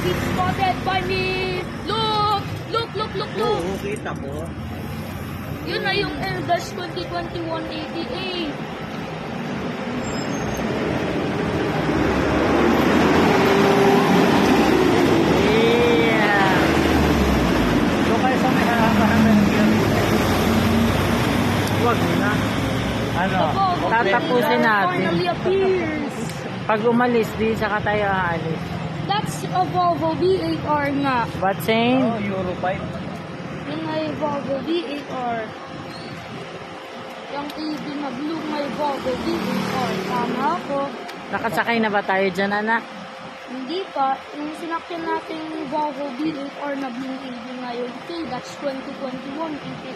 It's spotted by me! Look! Look, look, look, look! Oo, kita ko. Yun na yung L-Dash 2021 Yeah. Doon kayo sa may harapan ng yun. Huwag na. Ano? Tatapusin natin. Finally appears! Pag umalis, di saka tayo aalis. That's a Volvo V8R nga. But saying? Oh, Euro 5. Yung may Volvo V8R. Yung EV na blue may Volvo V8R. Tama ako. Nakasakay na ba tayo dyan, anak? Hindi pa. Yung sinakyan natin yung Volvo V8R na blue EV ngayon. Okay, that's 2021 EV.